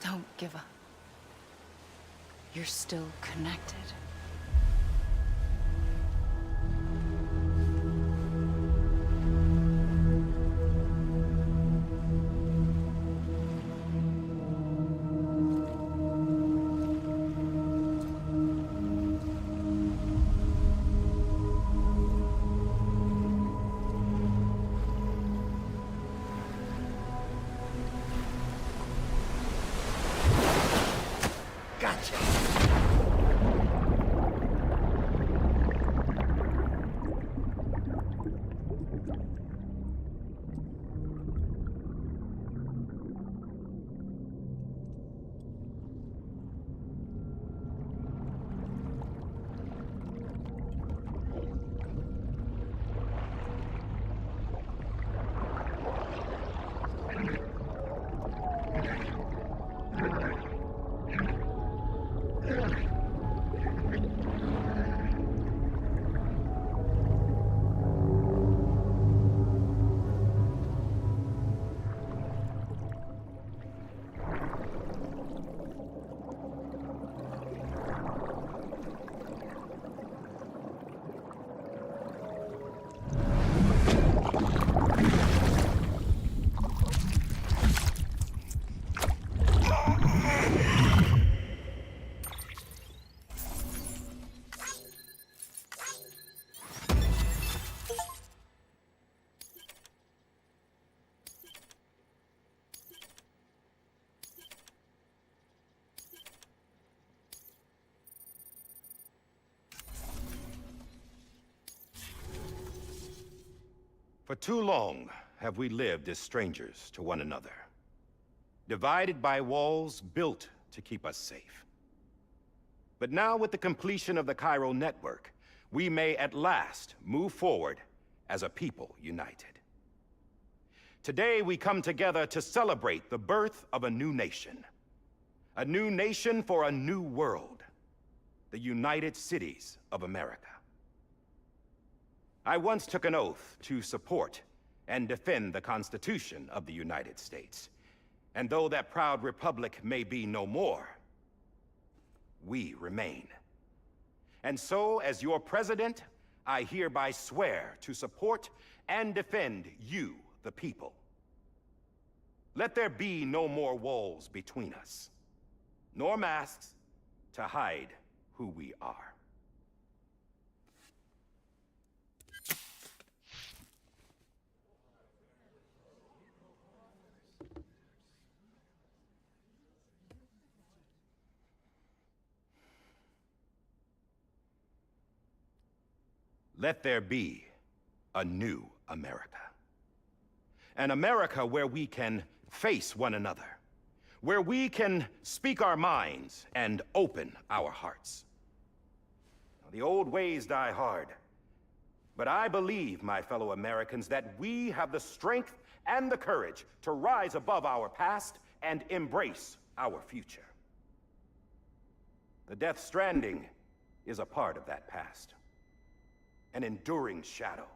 Don't give up. You're still connected. For too long have we lived as strangers to one another, divided by walls built to keep us safe. But now, with the completion of the Chiral network, we may at last move forward as a people united. Today, we come together to celebrate the birth of a new nation for a new world, the United Cities of America. I once took an oath to support and defend the Constitution of the United States. And though that proud republic may be no more, we remain. And so, as your president, I hereby swear to support and defend you, the people. Let there be no more walls between us, nor masks to hide who we are. Let there be a new America. An America where we can face one another, where we can speak our minds and open our hearts. Now, the old ways die hard, but I believe, my fellow Americans, that we have the strength and the courage to rise above our past and embrace our future. The deathstranding is a part of that past. An enduring shadow,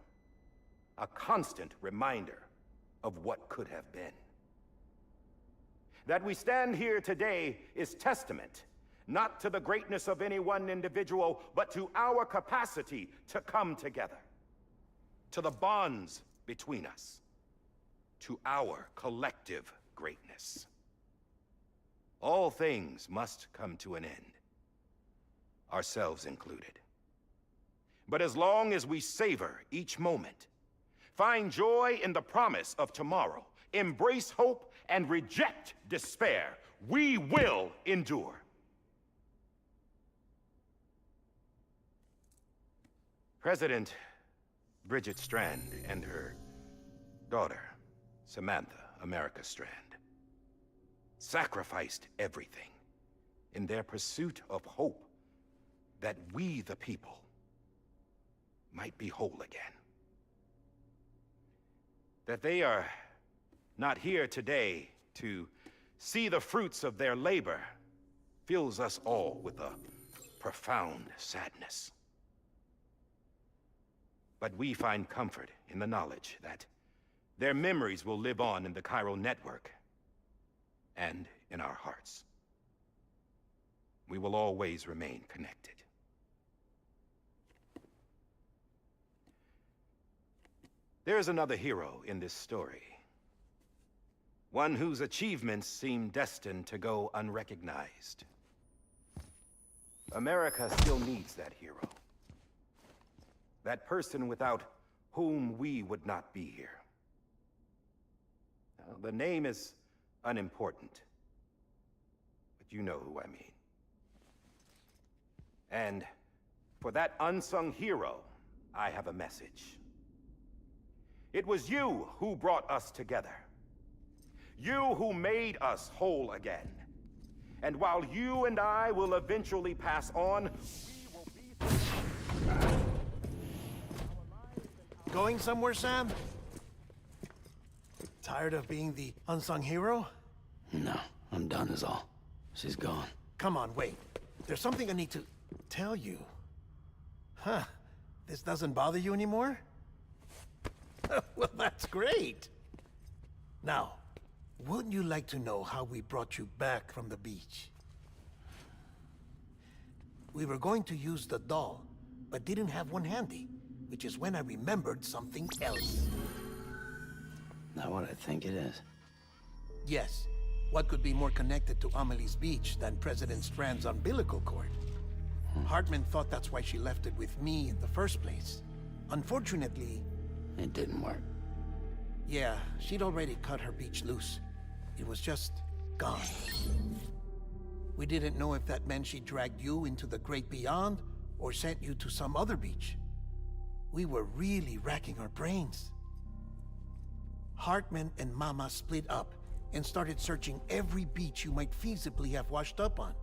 a constant reminder of what could have been. That we stand here today is testament, not to the greatness of any one individual, but to our capacity to come together, to the bonds between us, to our collective greatness. All things must come to an end, ourselves included. But as long as we savor each moment, find joy in the promise of tomorrow, embrace hope, and reject despair, we will endure. President Bridget Strand and her daughter, Samantha America Strand, sacrificed everything in their pursuit of hope that we, the people, might be whole again. That they are not here today to see the fruits of their labor fills us all with a profound sadness. But we find comfort in the knowledge that their memories will live on in the Chiral network and in our hearts. We will always remain connected. There is another hero in this story. One whose achievements seem destined to go unrecognized. America still needs that hero. That person without whom we would not be here. Now, the name is unimportant, but you know who I mean. And for that unsung hero, I have a message. It was you who brought us together. You who made us whole again. And while you and I will eventually pass on, we will be... Going somewhere, Sam? Tired of being the unsung hero? No, I'm done is all. She's gone. Come on, wait. There's something I need to tell you. Huh. This doesn't bother you anymore? Well, that's great. Now, wouldn't you like to know how we brought you back from the beach? We were going to use the doll, but didn't have one handy, which is when I remembered something else. Not what I think it is. Yes. What could be more connected to Amelie's beach than President Strand's umbilical cord? Hartman thought that's why she left it with me in the first place. Unfortunately... It didn't work. Yeah, she'd already cut her beach loose. It was just gone. We didn't know if that meant she dragged you into the great beyond, or sent you to some other beach. We were really racking our brains. Hartman and Mama split up and started searching every beach you might feasibly have washed up on.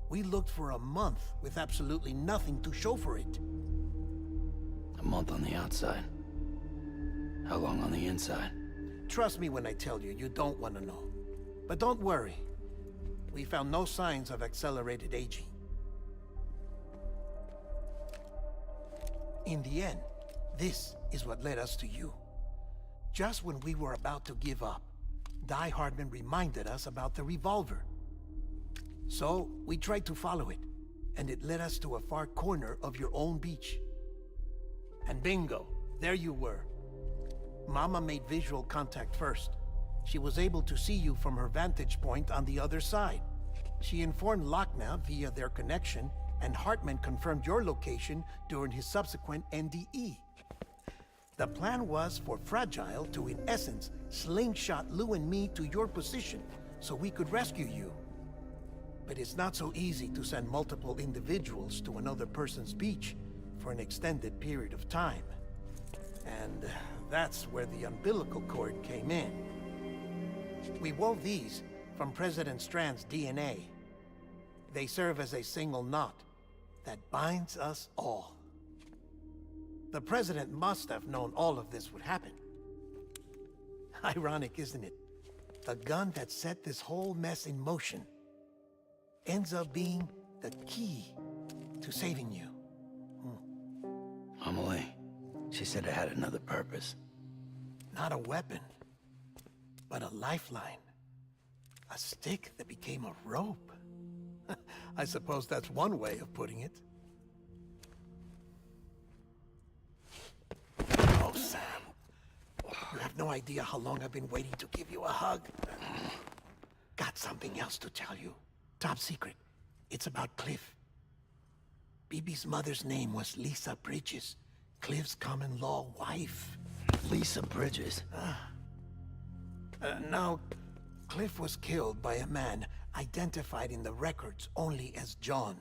We looked for a month with absolutely nothing to show for it. A month on the outside. How long on the inside? Trust me when I tell you, you don't want to know. But don't worry. We found no signs of accelerated aging. In the end, this is what led us to you. Just when we were about to give up, Die Hardman reminded us about the revolver. So, we tried to follow it, and it led us to a far corner of your own beach. And bingo, there you were. Mama made visual contact first. She was able to see you from her vantage point on the other side. She informed Lochna via their connection, and Hartman confirmed your location during his subsequent NDE. The plan was for Fragile to, in essence, slingshot Lou and me to your position so we could rescue you. But it's not so easy to send multiple individuals to another person's beach for an extended period of time. And that's where the umbilical cord came in. We wove these from President Strand's DNA. They serve as a single knot that binds us all. The President must have known all of this would happen. Ironic, isn't it? The gun that set this whole mess in motion ends up being the key to saving you. Amelie, she said it had another purpose. Not a weapon, but a lifeline. A stick that became a rope. I suppose that's one way of putting it. Oh, Sam. You have no idea how long I've been waiting to give you a hug. Got something else to tell you. Top secret. It's about Cliff. Bibi's mother's name was Lisa Bridges, Cliff's common-law wife. Lisa Bridges? Now, Cliff was killed by a man identified in the records only as John.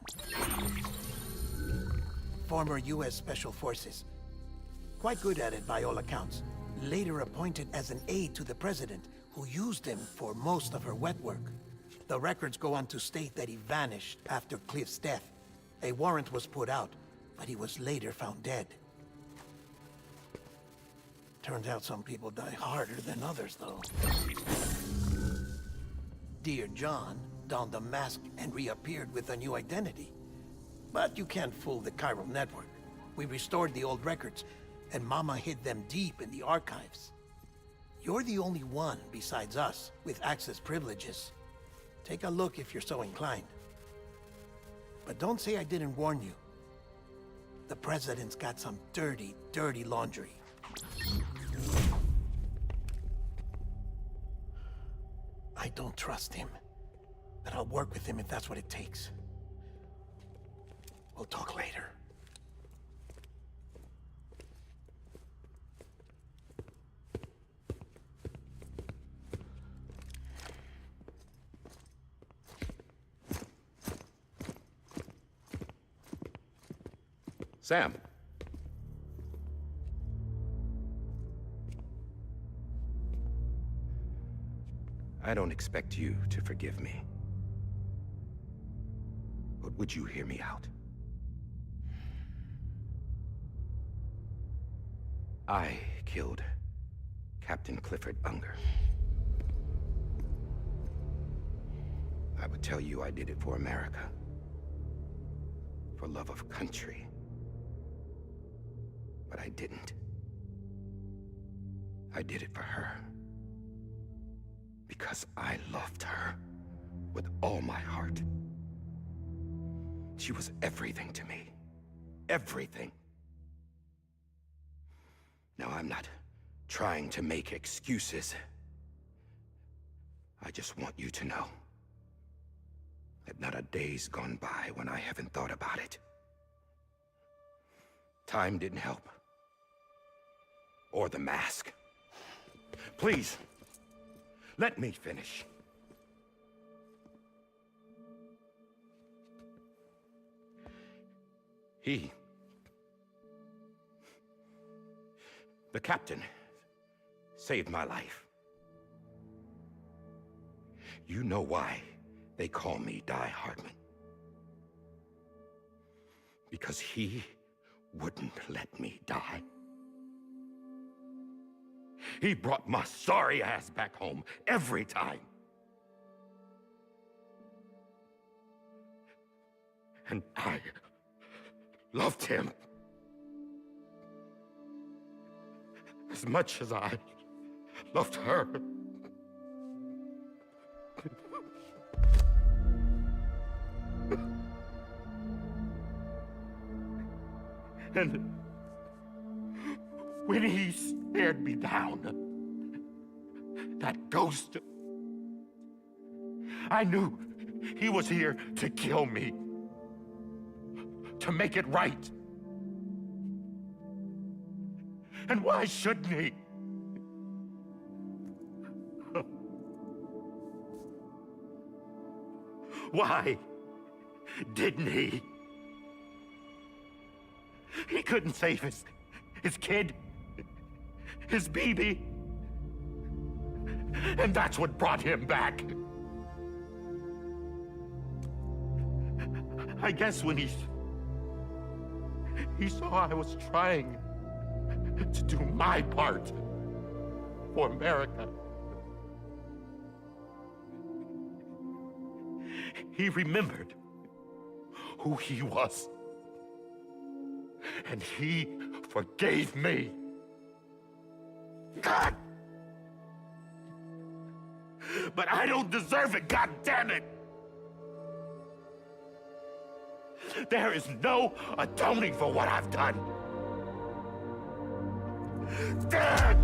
Former U.S. Special Forces. Quite good at it by all accounts. Later appointed as an aide to the president, who used him for most of her wet work. The records go on to state that he vanished after Cliff's death. A warrant was put out, but he was later found dead. Turns out some people die harder than others, though. Dear John donned a mask and reappeared with a new identity. But you can't fool the chiral network. We restored the old records, and Mama hid them deep in the archives. You're the only one, besides us, with access privileges. Take a look if you're so inclined. But don't say I didn't warn you. The president's got some dirty, dirty laundry. I don't trust him, but I'll work with him if that's what it takes. We'll talk later. Sam. I don't expect you to forgive me. But would you hear me out? I killed Captain Clifford Unger. I would tell you I did it for America. For love of country. But I didn't. I did it for her. Because I loved her with all my heart. She was everything to me. Everything. Now, I'm not trying to make excuses. I just want you to know that not a day's gone by when I haven't thought about it. Time didn't help. Or the mask. Please, let me finish. The captain, saved my life. You know why they call me Die Hardman. Because he wouldn't let me die. He brought my sorry ass back home every time. And I loved him as much as I loved her. And when he stared me down, that ghost, I knew he was here to kill me, to make it right. And why shouldn't he? Why didn't he? He couldn't save his kid, his baby. And that's what brought him back. I guess when he saw I was trying to do my part for America, he remembered who he was. And he forgave me. God! But I don't deserve it, God damn it! There is no atoning for what I've done. God!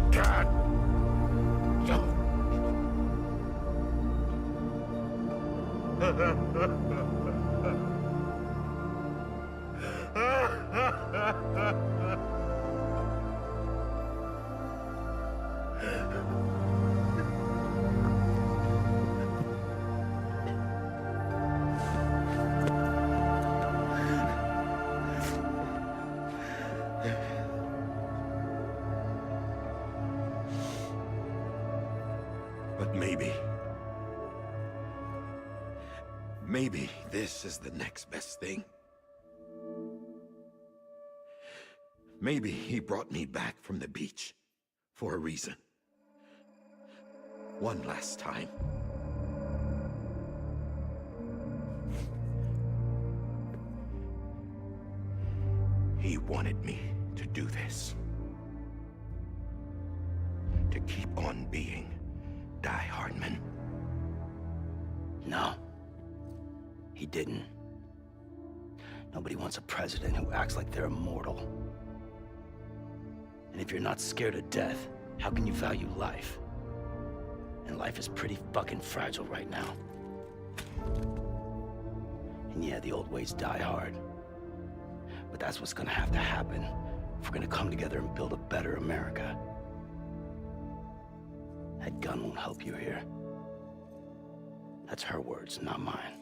But maybe this is the next best thing. Maybe he brought me back from the beach for a reason. One last time. He wanted me to do this. To keep on being Die Hardman. No. He didn't. Nobody wants a president who acts like they're immortal. And if you're not scared of death, how can you value life? And life is pretty fucking fragile right now. And yeah, the old ways die hard. But that's what's gonna have to happen if we're gonna come together and build a better America. That gun won't help you here. That's her words, not mine.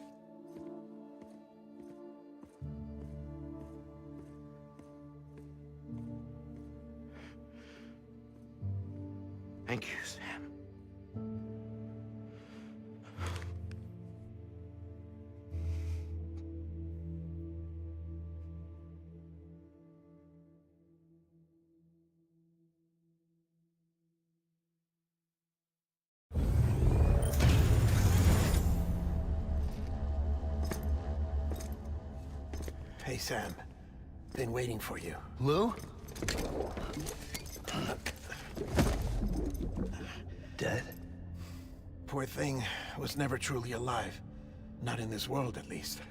Thank you, Sam. Hey, Sam. Been waiting for you. Lou? Dead? Poor thing was never truly alive. Not in this world, at least.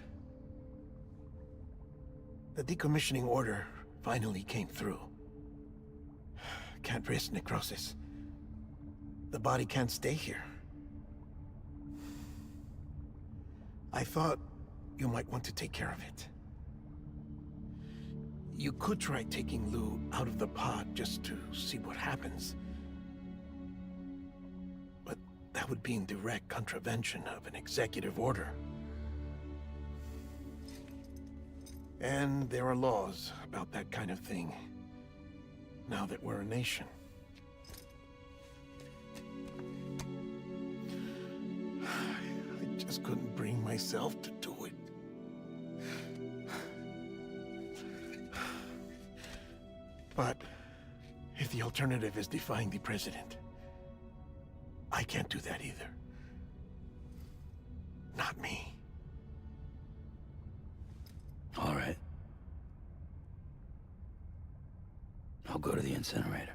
The decommissioning order finally came through. Can't risk necrosis. The body can't stay here. I thought you might want to take care of it. You could try taking Lou out of the pod just to see what happens. But that would be in direct contravention of an executive order. And there are laws about that kind of thing, now that we're a nation. I just couldn't bring myself to do it. But if the alternative is defying the president, I can't do that either. Not me. All right. I'll go to the incinerator.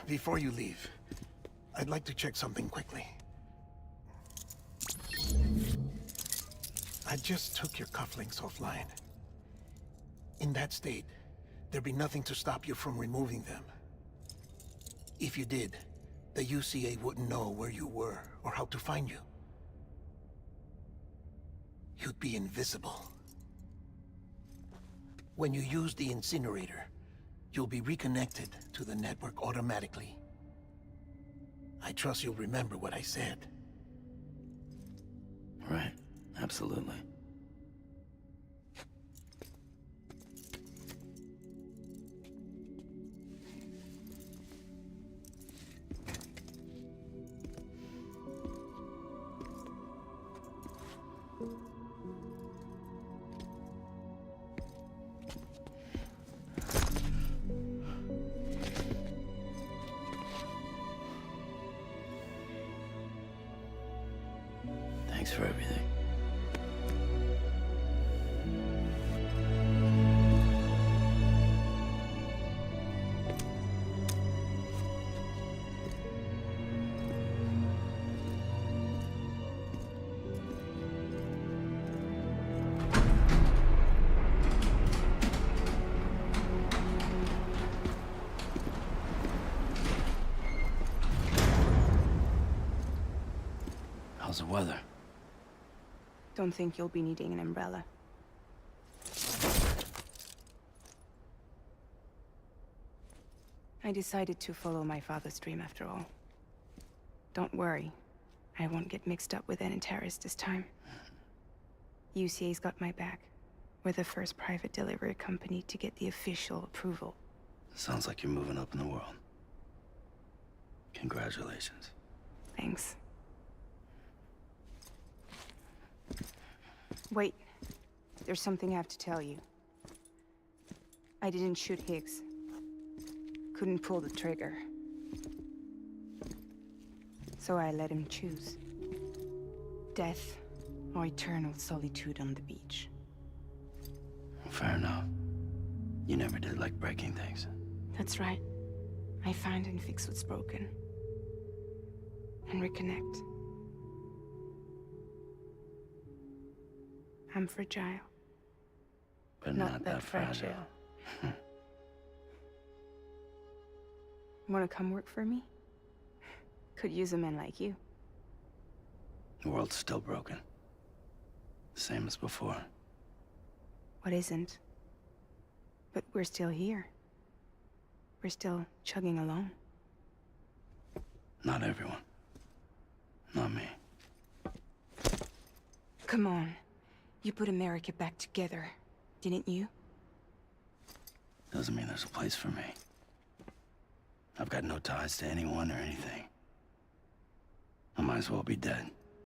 Before you leave, I'd like to check something quickly. I just took your cufflinks offline. In that state, there'd be nothing to stop you from removing them. If you did, the UCA wouldn't know where you were or how to find you. You'd be invisible. When you use the incinerator, you'll be reconnected to the network automatically. I trust you'll remember what I said. Right. Absolutely. Thanks for everything. How's the weather? Don't think you'll be needing an umbrella. I decided to follow my father's dream after all. Don't worry. I won't get mixed up with any terrorists this time. UCA's got my back. We're the first private delivery company to get the official approval. Sounds like you're moving up in the world. Congratulations. Thanks. Wait. There's something I have to tell you. I didn't shoot Higgs. Couldn't pull the trigger. So I let him choose. Death or eternal solitude on the beach. Fair enough. You never did like breaking things. That's right. I find and fix what's broken. And reconnect. I'm fragile. But not that fragile. Wanna come work for me? Could use a man like you. The world's still broken. Same as before. What isn't? But we're still here. We're still chugging along. Not everyone. Not me. Come on. You put America back together, didn't you? Doesn't mean there's a place for me. I've got no ties to anyone or anything. I might as well be dead.